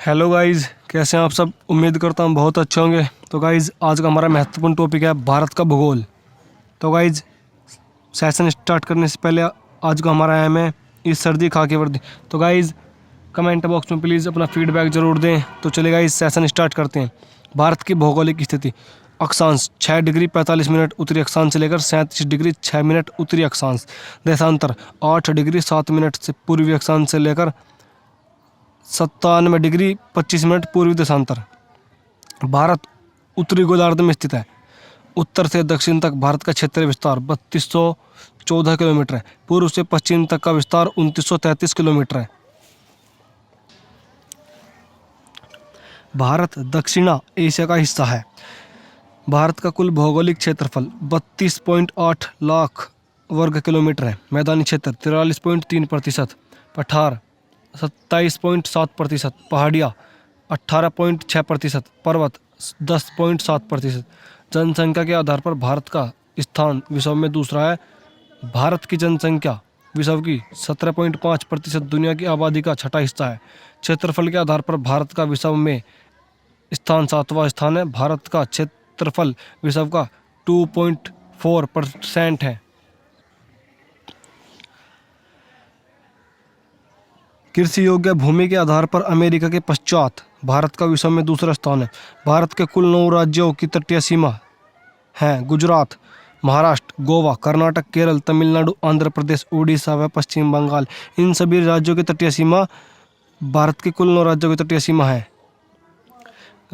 Hello guys, कैसे हैं आप सब। उम्मीद करता हूँ बहुत अच्छे होंगे। तो गाइज़ आज का हमारा महत्वपूर्ण टॉपिक है भारत का भूगोल। तो गाइज़ सेशन स्टार्ट करने से पहले आज का हमारा एम है इस सर्दी खा के वर्दी। तो गाइज़ कमेंट बॉक्स में प्लीज़ अपना फीडबैक ज़रूर दें। तो चलिए गाइज़ सेशन स्टार्ट करते हैं। भारत की भौगोलिक स्थिति। अक्षांश 6 डिग्री 45 मिनट उत्तरी अक्षांश से लेकर 37 डिग्री 6 मिनट उत्तरी अक्षांश। देशांतर 8 डिग्री 7 मिनट से पूर्वी अक्षांश से लेकर 97 डिग्री 25 मिनट पूर्वी देशांतर। भारत उत्तरी गोलार्ध में स्थित है। उत्तर से दक्षिण तक भारत का क्षेत्रीय विस्तार 3214 किलोमीटर है। पूर्व से पश्चिम तक का विस्तार 2933 किलोमीटर है। भारत दक्षिणा एशिया का हिस्सा है। भारत का कुल भौगोलिक क्षेत्रफल 32.8 लाख वर्ग किलोमीटर है। मैदानी क्षेत्र 43.3%, पठार 27.7%, पहाड़ियाँ 18.6%, पर्वत 10.7%। जनसंख्या के आधार पर भारत का स्थान विश्व में दूसरा है। भारत की जनसंख्या विश्व की 17.5%, दुनिया की आबादी का छठा हिस्सा है। क्षेत्रफल के आधार पर भारत का विश्व में स्थान 7वां स्थान है। भारत का क्षेत्रफल विश्व का 2.4% है। कृषि योग्य भूमि के आधार पर अमेरिका के पश्चात भारत का विश्व में दूसरा स्थान है। भारत के कुल 9 राज्यों की तटीय सीमा है। गुजरात, महाराष्ट्र, गोवा, कर्नाटक, केरल, तमिलनाडु, आंध्र प्रदेश, उड़ीसा व पश्चिम बंगाल। इन सभी राज्यों की तटीय सीमा भारत के कुल 9 राज्यों की तटीय सीमा है।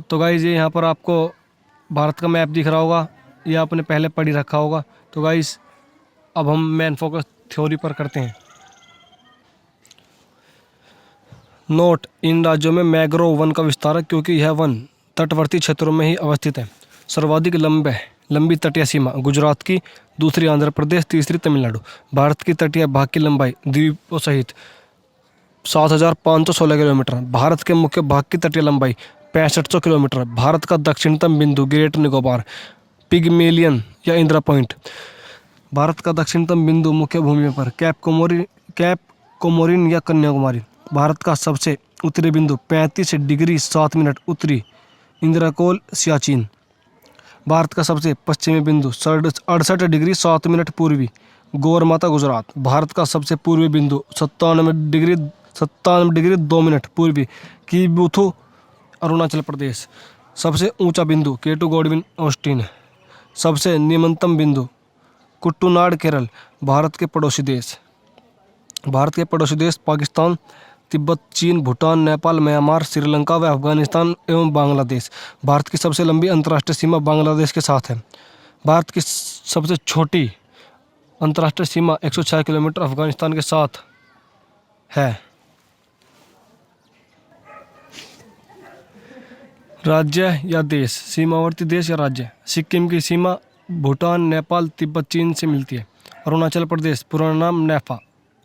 तो गाइज़ ये यहाँ पर आपको भारत का मैप दिख रहा होगा, ये आपने पहले पढ़ ही रखा होगा। तो गाइज़ अब हम मेन फोकस थ्योरी पर करते हैं। नोट, इन राज्यों में मैंग्रोव वन का विस्तार है क्योंकि यह वन तटवर्ती क्षेत्रों में ही अवस्थित है। सर्वाधिक लंबी तटीय सीमा गुजरात की, दूसरी आंध्र प्रदेश, तीसरी तमिलनाडु। भारत की तटीय भाग की लंबाई द्वीपों सहित 7516 किलोमीटर। भारत के मुख्य भाग की तटीय लंबाई 6500 किलोमीटर। भारत का दक्षिणतम बिंदु ग्रेट निकोबार, पिगमेलियन या इंदिरा पॉइंट। भारत का दक्षिणतम बिंदु मुख्य भूमि पर कैप कोमोरिन या कन्याकुमारी। भारत का सबसे उत्तरी बिंदु 35 डिग्री 7 मिनट उत्तरी इंद्रकोल सियाचिन। भारत का सबसे पश्चिमी बिंदु 68 डिग्री 7 मिनट पूर्वी गौरमाता गुजरात। भारत का सबसे पूर्वी बिंदु 97 डिग्री 2 मिनट पूर्वी कीबुथु अरुणाचल प्रदेश। सबसे ऊंचा बिंदु केटू गॉडविन ऑस्टिन। सबसे निम्नतम बिंदु कुट्टूनाड केरल। भारत के पड़ोसी देश पाकिस्तान, तिब्बत, चीन, भूटान, नेपाल, म्यांमार, श्रीलंका व अफगानिस्तान एवं बांग्लादेश। भारत की सबसे लंबी अंतर्राष्ट्रीय सीमा बांग्लादेश के साथ है। भारत की सबसे छोटी अंतर्राष्ट्रीय सीमा 106 किलोमीटर अफगानिस्तान के साथ है। राज्य या देश, सीमावर्ती देश या राज्य। सिक्किम की सीमा भूटान, नेपाल, तिब्बत, चीन से मिलती है। अरुणाचल प्रदेश, पुराना नाम नेफा।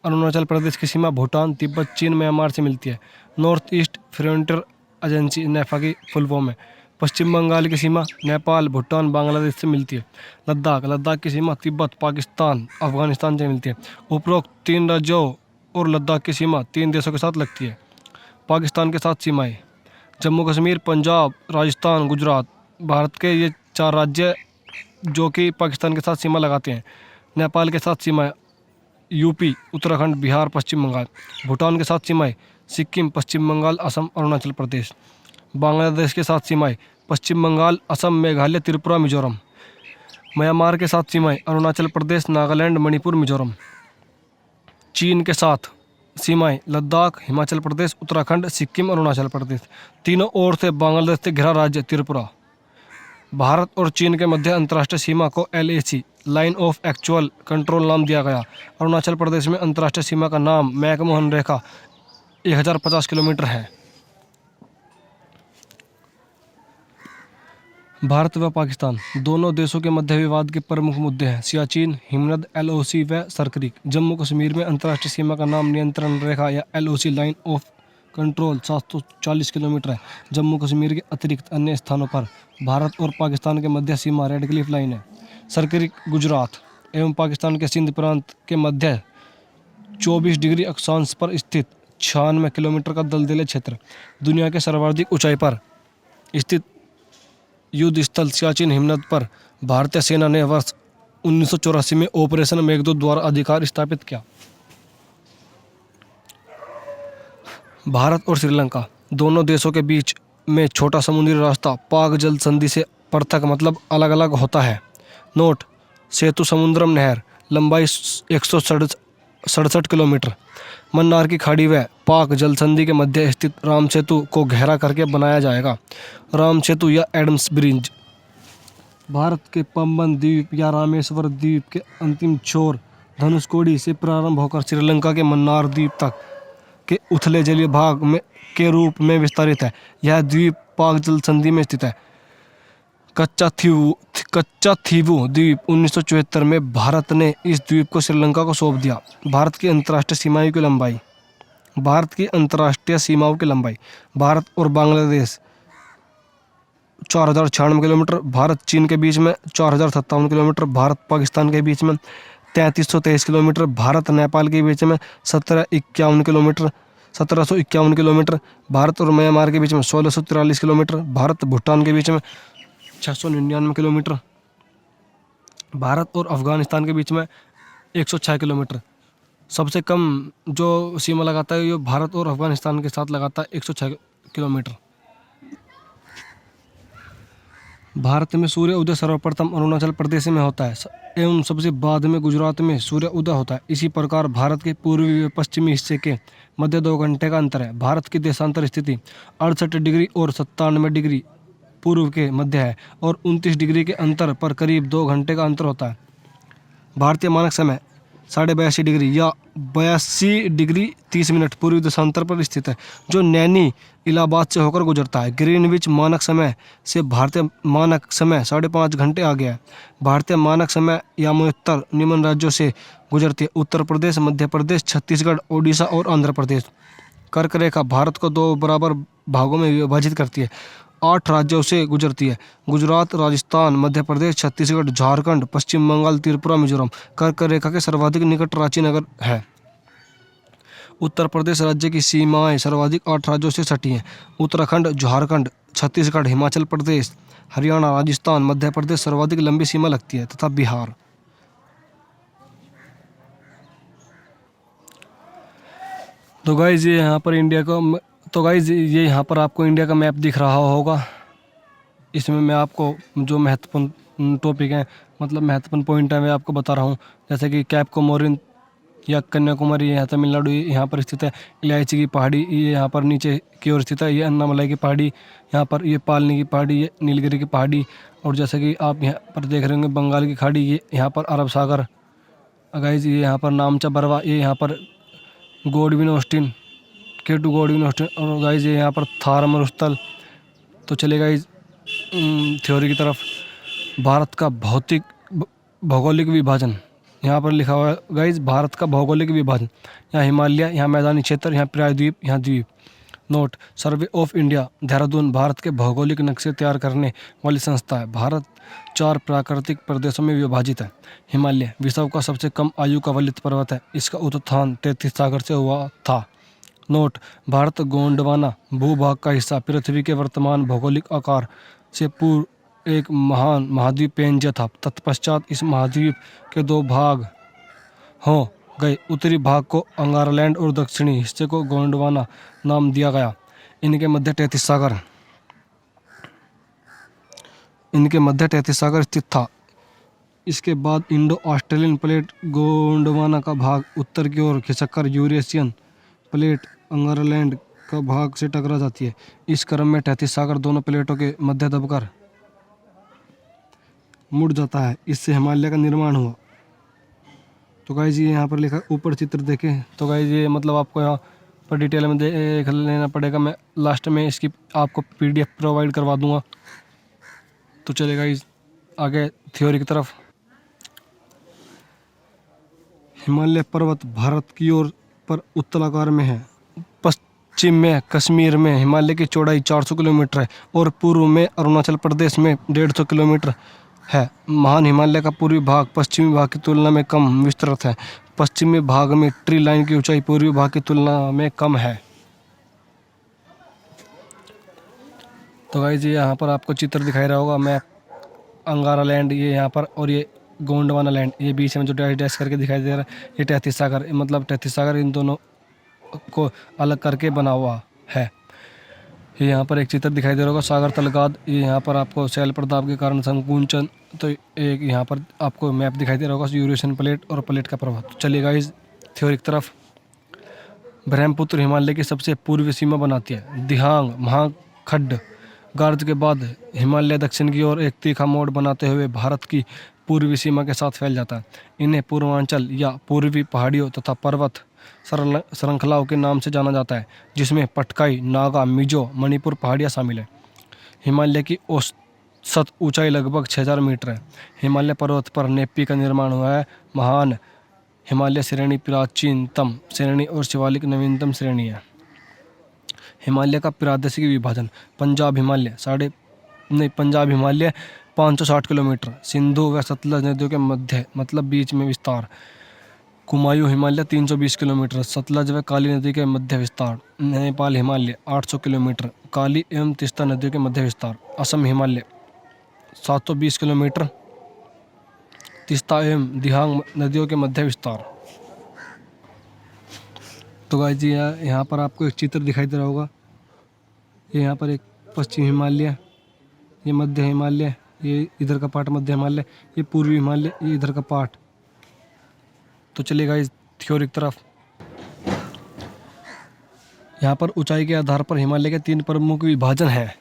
अरुणाचल प्रदेश की सीमा भूटान, तिब्बत, चीन, म्यांमार से मिलती है। नॉर्थ ईस्ट फ्रंटियर एजेंसी नेफा की फुल फॉर्म है। पश्चिम बंगाल की सीमा नेपाल, भूटान, बांग्लादेश से मिलती है। लद्दाख की सीमा तिब्बत, पाकिस्तान, अफगानिस्तान से मिलती है। उपरोक्त 3 राज्यों और लद्दाख की सीमा 3 देशों के साथ लगती है। पाकिस्तान के साथ सीमाएँ। जम्मू कश्मीर, पंजाब, राजस्थान, गुजरात। भारत के ये 4 राज्य जो कि पाकिस्तान के साथ सीमा लगाते हैं। नेपाल के साथ सीमाएँ यूपी, उत्तराखंड, बिहार, पश्चिम बंगाल। भूटान के साथ सीमाएँ सिक्किम, पश्चिम बंगाल, असम, अरुणाचल प्रदेश। बांग्लादेश के साथ सीमाएँ पश्चिम बंगाल, असम, मेघालय, त्रिपुरा, मिजोरम। म्यांमार के साथ सीमाएँ अरुणाचल प्रदेश, नागालैंड, मणिपुर, मिजोरम। चीन के साथ सीमाएँ लद्दाख, हिमाचल प्रदेश, उत्तराखंड, सिक्किम, अरुणाचल प्रदेश। तीनों ओर से बांग्लादेश से घिरा राज्य त्रिपुरा। भारत और चीन के मध्य अंतर्राष्ट्रीय सीमा को LAC line of actual control नाम दिया गया। अरुणाचल प्रदेश में अंतर्राष्ट्रीय सीमा का नाम मैकमोहन रेखा 1050 किलोमीटर है। भारत व पाकिस्तान दोनों देशों के मध्य विवाद के प्रमुख मुद्दे हैं सियाचिन, हिमनद, LOC व सरक्रीक। जम्मू कश्मीर में अंतर्राष्ट्रीय सीमा का नाम नियंत्रण रेखा या LOC line of control 740 kilometre है। जम्मू कश्मीर के अतिरिक्त अन्य स्थानों पर भारत और पाकिस्तान के मध्य सीमा रेड क्लिफ लाइन है। सरक्रीक गुजरात एवं पाकिस्तान के सिंध प्रांत के मध्य 24 डिग्री अक्षांश पर स्थित 96 किलोमीटर का दलदली क्षेत्र। दुनिया के सर्वाधिक ऊंचाई पर स्थित युद्ध स्थल सियाचिन हिमनद पर भारतीय सेना ने वर्ष 1984 में ऑपरेशन मेघदूत द्वारा अधिकार स्थापित किया। भारत और श्रीलंका दोनों देशों के बीच में छोटा समुद्री रास्ता पाक जल संधि से पृथक मतलब अलग अलग होता है। नोट: सेतु समुद्रम नहर, लंबाई 167 किलोमीटर, मन्नार की खाड़ी व पाक जल संधि के मध्य स्थित राम सेतु को गहरा करके बनाया जाएगा। राम सेतु या एडम्स ब्रिज भारत के पंबन द्वीप या रामेश्वर द्वीप के अंतिम छोर धनुषकोडी से प्रारंभ होकर श्रीलंका के मन्नार द्वीप तक के उथले जलीय भाग में के रूप में विस्तारित है। यह द्वीप पाक जल संधि में स्थित है। कच्चा थीवू द्वीप 1974 में भारत ने इस द्वीप को श्रीलंका को सौंप दिया। भारत की अंतर्राष्ट्रीय सीमाओं की लंबाई भारत और बांग्लादेश 4096 किलोमीटर, भारत चीन के बीच में 4057 किलोमीटर, भारत पाकिस्तान के बीच में 3323 किलोमीटर, भारत नेपाल के बीच में 1751 किलोमीटर, भारत और म्यांमार के बीच में 1643 किलोमीटर, भारत भूटान के बीच में 699 किलोमीटर, भारत और अफगानिस्तान के बीच में 106 किलोमीटर। सबसे कम जो सीमा लगाता है ये भारत और अफगानिस्तान के साथ लगाता है 106 किलोमीटर। भारत में सूर्य उदय सर्वप्रथम अरुणाचल प्रदेश में होता है एवं सबसे बाद में गुजरात में सूर्य उदय होता है। इसी प्रकार भारत के पूर्वी व पश्चिमी हिस्से के मध्य 2 घंटे का अंतर है। भारत की देशांतर स्थिति 68 डिग्री और 97 डिग्री पूर्व के मध्य है और 29 डिग्री के अंतर पर करीब 2 घंटे का अंतर होता है। भारतीय मानक समय 82.5 डिग्री या 82 डिग्री 30 मिनट पूर्वी देशांतर पर स्थित है जो नैनी इलाहाबाद से होकर गुजरता है। ग्रीनविच मानक समय से भारतीय मानक समय 5.5 घंटे आगे है। भारतीय मानक समय यामोत्तर निम्न राज्यों से गुजरती है: उत्तर प्रदेश, मध्य प्रदेश, छत्तीसगढ़, ओडिशा और आंध्र प्रदेश। कर्क रेखा भारत को 2 बराबर भागों में विभाजित करती है। 8 राज्यों से गुजरती है: गुजरात, राजस्थान, मध्य प्रदेश, छत्तीसगढ़, झारखंड, पश्चिम बंगाल, त्रिपुरा, मिजोरम। कर्क रेखा के सर्वाधिक निकट रांची नगर है। उत्तर प्रदेश राज्य की सीमाएं सर्वाधिक 8 राज्यों से सटी हैं: उत्तराखंड, झारखंड, छत्तीसगढ़, हिमाचल प्रदेश, हरियाणा, राजस्थान, मध्य प्रदेश सर्वाधिक लंबी सीमा लगती है तथा बिहार। तो गाइज ये यहाँ पर आपको इंडिया का मैप दिख रहा होगा। इसमें मैं आपको जो महत्वपूर्ण टॉपिक हैं मतलब महत्वपूर्ण पॉइंट है मैं आपको बता रहा हूँ। जैसे कि कैप कोमोरिन या कन्याकुमारी यहाँ तमिलनाडु यहाँ पर स्थित है। इलायची की पहाड़ी ये यहाँ पर नीचे की ओर स्थित है। ये अन्नामलाई की पहाड़ी यहाँ पर, ये पालनी की पहाड़ी, ये नीलगिरी की पहाड़ी। और जैसे कि आप यहाँ पर देख रहे होंगे बंगाल की खाड़ी, ये यहाँ पर अरब सागर। गाइज ये यहाँ पर नामचा बरवा, ये यहाँ पर Godwin Austen, K2 Godwin Austen. और गाइज ये यहाँ पर थार मरुस्थल। तो चले गाइज थ्योरी की तरफ। भारत का भौगोलिक विभाजन यहाँ पर लिखा हुआ है गाइज। भारत का भौगोलिक विभाजन, यहाँ हिमालय, यहाँ मैदानी क्षेत्र, यहाँ प्रायद्वीप, यहाँ द्वीप। Note: survey of India Dehradun Bharat के भौगोलिक नक्शे तैयार करने वाली संस्था है। भारत 4 प्राकृतिक प्रदेशों में विभाजित है। हिमालय विश्व का सबसे कम आयु का वलित पर्वत है। इसका उत्थान 33 सागर से हुआ था। नोट: भारत गोंडवाना भूभाग का हिस्सा पृथ्वी के वर्तमान भौगोलिक आकार से पूर्व एक महान महाद्वीप पेंजिया था। तत्पश्चात इस महाद्वीप के 2 भाग हो गए। उत्तरी भाग को अंगारालैंड और दक्षिणी हिस्से को गोंडवाना नाम दिया गया। इनके मध्य 33 सागर स्थित था। इसके बाद इंडो ऑस्ट्रेलियन प्लेट गोंडवाना का भाग उत्तर की ओर खिसककर यूरेशियन प्लेट अंगारालैंड का भाग से टकरा जाती है। इस क्रम में 33 सागर दोनों प्लेटों के मध्य दबकर मुड़ जाता है। इससे हिमालय का निर्माण हुआ। तो गाइज ये यहाँ पर लिखा, ऊपर चित्र देखें तो गाइज ये मतलब आपको यहाँ पर डिटेल में देख लेना पड़ेगा। मैं लास्ट में इसकी आपको PDF प्रोवाइड करवा दूंगा। तो चलेगा इस आगे थ्योरी की तरफ। हिमालय पर्वत भारत की ओर पर उत्तराकार में है। पश्चिम में कश्मीर में हिमालय की चौड़ाई 400 किलोमीटर है और पूर्व में अरुणाचल प्रदेश में 150 किलोमीटर है। महान हिमालय का पूर्वी भाग पश्चिमी भाग की तुलना में कम विस्तृत है। पश्चिमी भाग में ट्री लाइन की ऊंचाई पूर्वी भाग की तुलना में कम है। तो गाइस ये यहाँ पर आपको चित्र दिखाई रहा होगा मैप, अंगारा लैंड ये यहाँ पर, और ये गोंडवाना लैंड ये बीच में जो डैश डैश करके दिखाई दे रहा है, ये तैतीस सागर, मतलब तैतीस सागर इन दोनों को अलग करके बना हुआ है। ये यहाँ पर एक चित्र दिखाई दे रहा होगा सागर तलगाद, ये यहाँ पर आपको शैल प्रताप के कारण संकुंचन, तो एक यहाँ पर आपको मैप दिखाई दे रहा होगा यूरेशियन प्लेट और प्लेट का प्रभाव। तो चलिए गाइस थ्योरी की तरफ। ब्रह्मपुत्र हिमालय की सबसे पूर्वी सीमा बनाती है। दिहांग महाखड्ड गार्ज के बाद हिमालय दक्षिण की ओर एक तीखा मोड़ बनाते हुए भारत की पूर्वी सीमा के साथ फैल जाता है। इन्हें पूर्वांचल या पूर्वी पहाड़ियों तथा पर्वत श्रृंखलाओं के नाम से जाना जाता है, जिसमें पटकाई, नागा, मिजो, मणिपुर पहाड़ियाँ शामिल है। हिमालय की औसत ऊंचाई लगभग 6000 मीटर है। हिमालय पर्वत पर नेपी का निर्माण हुआ है। महान हिमालय श्रेणी प्राचीनतम श्रेणी और शिवालिक नवीनतम श्रेणी है। हिमालय का प्रादेशिक विभाजन। पंजाब हिमालय 560 किलोमीटर, सिंधु व सतलज नदियों के मध्य मतलब बीच में विस्तार। कुमायूं हिमालय 320 किलोमीटर, सतलज व काली नदी के मध्य विस्तार। नेपाल हिमालय 800 किलोमीटर, काली एवं तीस्ता नदियों के मध्य विस्तार। असम हिमालय 720 किलोमीटर, तीस्ता एवं दिहांग नदियों के मध्य विस्तार। तो गाइस जी यहाँ पर आपको एक चित्र दिखाई दे रहा होगा, ये यहाँ पर एक पश्चिम हिमालय, ये मध्य हिमालय, ये इधर का पार्ट मध्य हिमालय, ये पूर्वी हिमालय, ये इधर का पार्ट। तो चलिए गाइस थ्योरी की तरफ। यहाँ पर ऊंचाई के आधार पर हिमालय के 3 प्रमुख विभाजन हैं।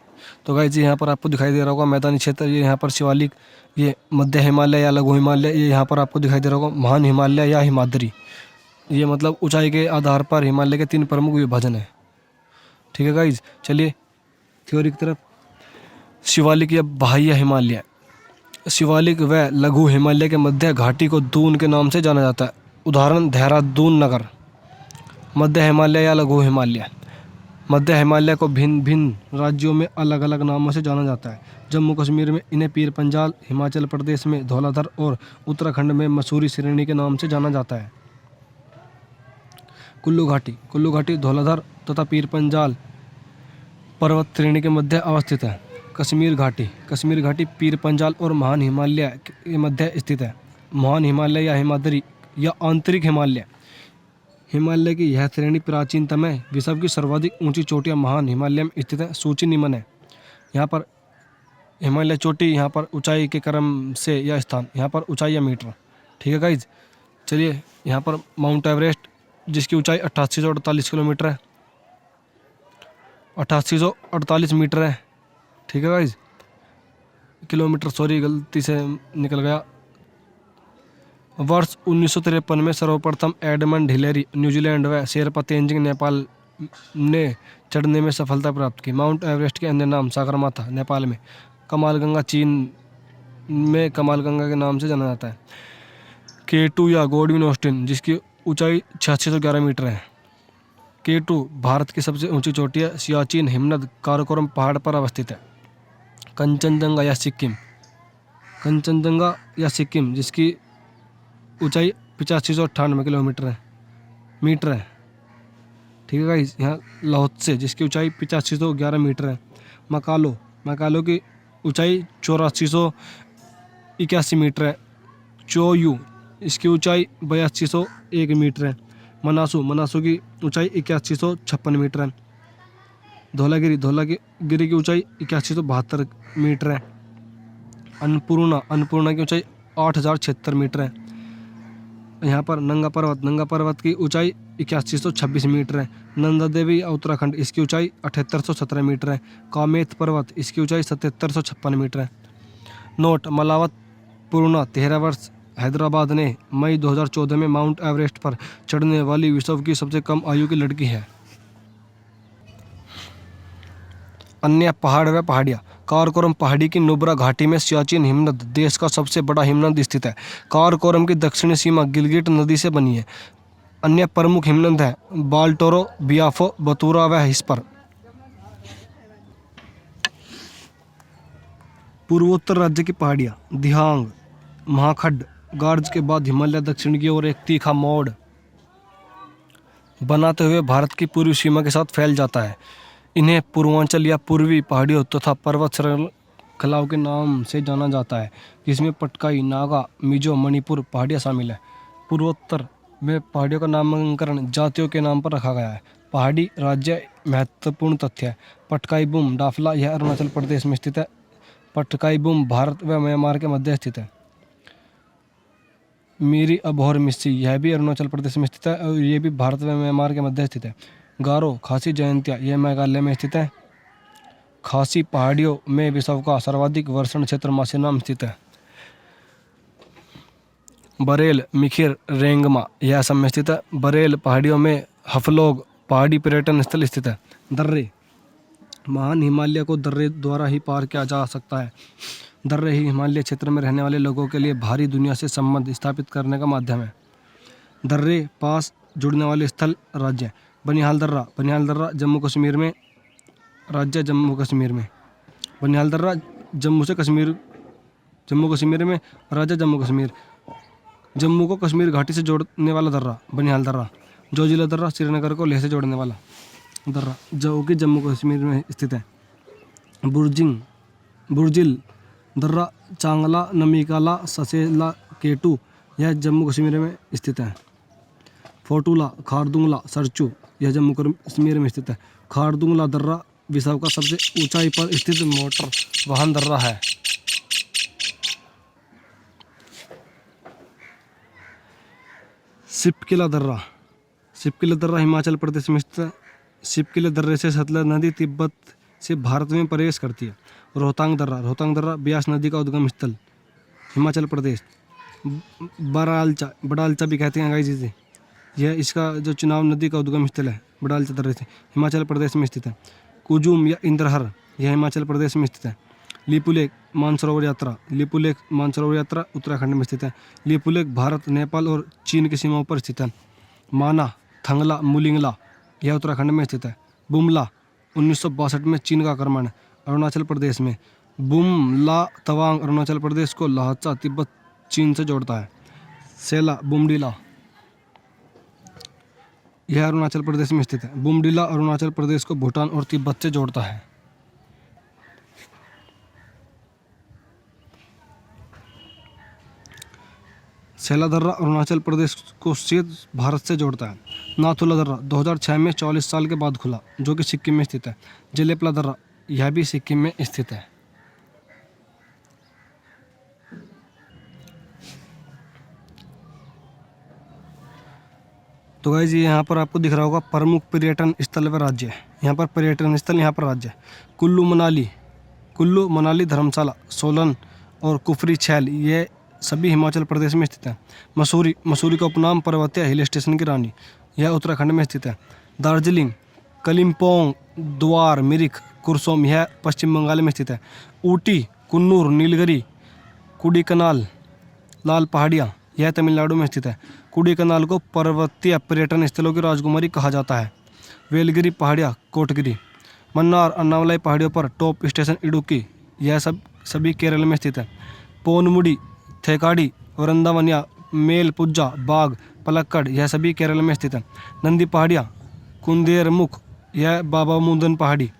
तो गाइस जी यहाँ पर आपको दिखाई दे रहा होगा मैदानी क्षेत्र, ये यहाँ पर शिवालिक, ये मध्य हिमालय या लघु हिमालय, ये यहाँ पर आपको दिखाई दे रहा होगा महान हिमालय या हिमाद्री। ये मतलब ऊंचाई के आधार पर हिमालय के 3 प्रमुख विभाजन है। ठीक है गाइज, चलिए थ्योरी की तरफ। शिवालिक या बाह्य हिमालय। शिवालिक व लघु हिमालय के मध्य घाटी को दून के नाम से जाना जाता है। उदाहरण देहरादून नगर। मध्य हिमालय या लघु हिमालय। मध्य हिमालय को भिन्न भिन्न राज्यों में अलग अलग नामों से जाना जाता है। जम्मू कश्मीर में इन्हें पीर पंजाल, हिमाचल प्रदेश में धौलाधर और उत्तराखंड में मसूरी श्रेणी के नाम से जाना जाता है। कुल्लू घाटी धौलाधर तथा पीर पंजाल पर्वत श्रेणी के मध्य अवस्थित है। कश्मीर घाटी पीर पंजाल और महान हिमालय के मध्य स्थित है। महान हिमालय या हिमाद्री या आंतरिक हिमालय। हिमालय की यह श्रेणी प्राचीनतम है। विश्व की सर्वाधिक ऊंची चोटियां महान हिमालय में स्थित है। सूची निम्न है। यहाँ पर हिमालय चोटी, यहाँ पर ऊंचाई के क्रम से या स्थान, यहाँ पर ऊंचाई या मीटर। ठीक है गाइज, चलिए यहाँ पर माउंट एवरेस्ट जिसकी ऊंचाई 8848 किलोमीटर है, 8848 मीटर है। ठीक है गाइज, किलोमीटर सॉरी गलती से निकल गया। वर्ष 1953 में सर्वप्रथम एडमंड हिलेरी न्यूजीलैंड व शेरपा तेंजिंग नेपाल ने चढ़ने में सफलता प्राप्त की। माउंट एवरेस्ट के अन्य नाम सागरमाथा नेपाल में, कमालगंगा चीन में कमालगंगा के नाम से जाना जाता है। K2 या गॉडविन ऑस्टिन जिसकी ऊंचाई 8611 मीटर है। K2 भारत की सबसे ऊंची चोटी है। सियाचिन हिमनद काराकोरम पहाड़ पर अवस्थित है। कंचनजंगा या सिक्किम जिसकी ऊंचाई 8598 किलोमीटर है मीटर है। ठीक है गाइस, यहाँ लाहौत्से जिसकी ऊंचाई 8511 मीटर है। मकालो की ऊंचाई 8481 मीटर है। चोयू इसकी ऊंचाई 8201 मीटर है। मनासू की ऊंचाई 8156 मीटर है। धौलागिरी की ऊंचाई 8172 मीटर है। अन्नपूर्णा की ऊंचाई 8076 मीटर है। यहाँ पर नंगा पर्वत की ऊंचाई 8126 मीटर है। नंदा देवी उत्तराखंड इसकी ऊंचाई 7817 मीटर है। कामेत पर्वत इसकी ऊंचाई 7756 मीटर है। नोट: मलावत पूर्णा 13 वर्ष हैदराबाद ने मई 2014 में माउंट एवरेस्ट पर चढ़ने वाली विश्व की सबसे कम आयु की लड़की है। अन्य पहाड़ व पहाड़ियाँ। काराकोरम पहाड़ी की नुब्रा घाटी में सियाचिन हिमनद देश का सबसे बड़ा हिमनद स्थित है। काराकोरम की दक्षिणी सीमा गिलगिट नदी से बनी है। अन्य प्रमुख हिमनद है बाल्टोरो, बियाफो, बतूरा व हिस्पर। पूर्वोत्तर राज्य की पहाड़ियाँ। दिहांग, महाखड्ड, गार्ज के बाद हिमालय दक्षिण की ओर एक तीखा मोड़ बनाते हुए भारत की पूर्वी सीमा के साथ फैल जाता है। इन्हें पूर्वांचल या पूर्वी पहाड़ियों तथा पर्वत श्रृंखलाओं के नाम से जाना जाता है, जिसमें पटकाई, नागा, मिजो, मणिपुर पहाड़ियाँ शामिल है। पूर्वोत्तर में पहाड़ियों का नामकरण जातियों के नाम पर रखा गया है। पहाड़ी राज्य महत्वपूर्ण तथ्य है। पटकाई बुम डाफला यह अरुणाचल प्रदेश में स्थित है। पटकाई बुम भारत व म्यांमार के मध्य स्थित है। मीरी अबोहर मिस्सी यह भी अरुणाचल प्रदेश में स्थित है और ये भी भारत व म्यांमार के मध्य स्थित है। गारो खासी जयंतिया यह मेघालय में स्थित है। खासी पहाड़ियों में विश्व का सर्वाधिक वर्षण क्षेत्र मासिनाम स्थित है। बरेल मिखिर रेंगमा यह असम में स्थित है। बरेल पहाड़ियों में हफलोग पहाड़ी पर्यटन स्थल स्थित है। दर्रे महान हिमालय को दर्रे द्वारा ही पार किया जा सकता है। दर्रे ही हिमालय क्षेत्र में रहने वाले लोगों के लिए भारी दुनिया से संबंध स्थापित करने का माध्यम है। दर्रे पास जुड़ने वाले स्थल राज्य बनिहाल दर्रा जम्मू कश्मीर में राज्य जम्मू कश्मीर में। बनिहाल दर्रा जम्मू कश्मीर में राज्य जम्मू कश्मीर। जम्मू को कश्मीर घाटी से जोड़ने वाला दर्रा बनिहाल दर्रा। जोजिला दर्रा श्रीनगर को लेह से जोड़ने वाला दर्रा जो कि जम्मू कश्मीर में स्थित है। बुर्जिल दर्रा चांगला नमीकाला ससेला केटू यह जम्मू कश्मीर में स्थित है। फोटूला खारदुंगला सरचू यह जम्मू कश्मीर में स्थित है। खारदुंगला दर्रा विश्व का सबसे ऊंचाई पर स्थित मोटर वाहन दर्रा है। सिपकिला दर्रा हिमाचल प्रदेश में स्थित है। सिपकिला दर्रे से सतलज नदी तिब्बत से भारत में प्रवेश करती है। रोहतांग दर्रा ब्यास नदी का उद्गम स्थल हिमाचल प्रदेश। बड़ालचा भी कहते हैं गाइस इसे। यह इसका जो चुनाव नदी का उद्गम स्थल है बड़ालचा दर्रे से हिमाचल प्रदेश में स्थित है। कुजुम या इंद्रहर यह हिमाचल प्रदेश में स्थित है। लिपुलेख मानसरोवर यात्रा उत्तराखंड में स्थित है। लिपुलेख भारत, नेपाल और चीन की सीमाओं पर स्थित है। माना थंगला मुलिंगला यह उत्तराखंड में स्थित है। बुमला 1962 में चीन का आक्रमण अरुणाचल प्रदेश में। बुमला तवांग अरुणाचल प्रदेश को लहाचा तिब्बत चीन से जोड़ता है। सेला बुमडिला यह अरुणाचल प्रदेश में स्थित है। बुमडिला अरुणाचल प्रदेश को भूटान और तिब्बत से जोड़ता है। सेला दर्रा अरुणाचल प्रदेश को सीधे भारत से जोड़ता है। नाथुला दर्रा 2006 में 44 साल के बाद खुला जो कि सिक्किम में स्थित है। जेलेपला दर्रा यह भी सिक्किम में स्थित है। तो गाइस ये यहाँ पर आपको दिख रहा होगा प्रमुख पर्यटन स्थल व राज्य। यहाँ पर पर्यटन स्थल, यहाँ पर राज्य कुल्लू मनाली धर्मशाला, सोलन और कुफरी छैल ये सभी हिमाचल प्रदेश में स्थित है। मसूरी का उपनाम पर्वतीय हिल स्टेशन की रानी यह उत्तराखंड में स्थित है। दार्जिलिंग, कलिम्पोंग, द्वार, मिरिक, कुरसोम यह पश्चिम बंगाल में स्थित है। ऊटी, कुन्नूर, नीलगिरी, कुडिकनाल, लाल पहाड़ियाँ यह तमिलनाडु में स्थित है। कुडिकनाल को पर्वतीय पर्यटन स्थलों की राजकुमारी कहा जाता है। वेलगिरी पहाड़ियाँ कोटगिरी, मन्नार, अन्नामलाई पहाड़ियों पर टॉप स्टेशन इडुक्की यह सभी केरल में स्थित है। पोनमुडी, थेकाडी, वृंदावनिया, मेलपुज्जा, बाग, पलक्कड़ यह सभी केरल में स्थित है। नंदी पहाड़ियाँ कुंदेरमुख यह बाबा मुंदन पहाड़ी।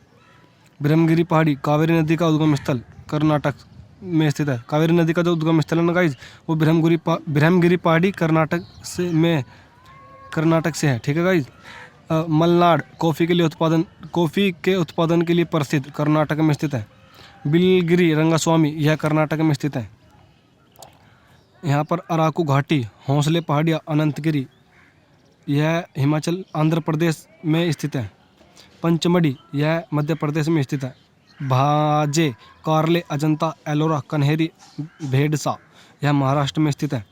ब्रह्मगिरी पहाड़ी कावेरी नदी का उद्गम स्थल कर्नाटक में स्थित है। कावेरी नदी का जो उद्गम स्थल है ना गाइज वो ब्रह्मगिरी पहाड़ी कर्नाटक से है। ठीक है गाइज। मलनाड कॉफ़ी के उत्पादन के लिए प्रसिद्ध कर्नाटक में स्थित है। बिलगिरी रंगास्वामी यह कर्नाटक में स्थित है। यहाँ पर अराकू घाटी, हौसले पहाड़ियाँ, अनंतगिरी यह आंध्र प्रदेश में स्थित है। पंचमढ़ी यह मध्य प्रदेश में स्थित है। भाजे, कार्ले, अजंता, एलोरा, कन्हेरी, भेड़सा यह महाराष्ट्र में स्थित है।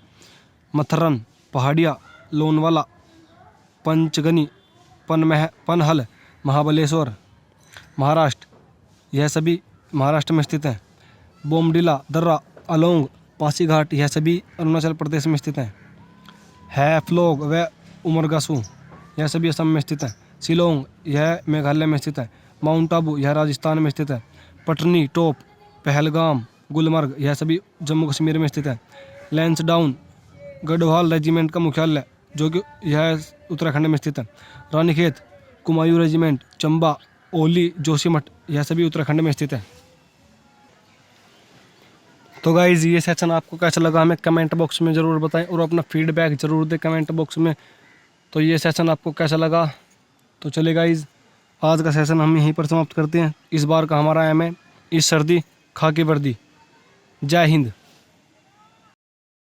मथरन पहाड़ियाँ, लोनवाला, पंचगनी, पनहल, महाबलेश्वर महाराष्ट्र यह सभी महाराष्ट्र में स्थित है। बोमडिला दर्रा, अलोंग, पासीघाट यह सभी अरुणाचल प्रदेश में स्थित हैं। हैफ्लोग व उमरगासू यह सभी असम में स्थित है। शिलोंग यह मेघालय में स्थित है। माउंट आबू यह राजस्थान में स्थित है। पटनी टॉप, पहलगाम, गुलमर्ग यह सभी जम्मू कश्मीर में स्थित है। लैंसडाउन गढ़वाल रेजिमेंट का मुख्यालय जो कि यह उत्तराखंड में स्थित है। रानीखेत, कुमायूं रेजिमेंट, चंबा, ओली, जोशीमठ, यह सभी उत्तराखंड में स्थित है। तो गाइज़ ये सेशन आपको कैसा लगा हमें कमेंट बॉक्स में ज़रूर बताएं और अपना फीडबैक ज़रूर दें कमेंट बॉक्स में। तो ये सेशन आपको कैसा लगा। तो चलिए गाइज़ आज का सेशन हम यहीं पर समाप्त करते हैं। इस बार का हमारा एम है इस सर्दी खाकी वर्दी। जय हिंद।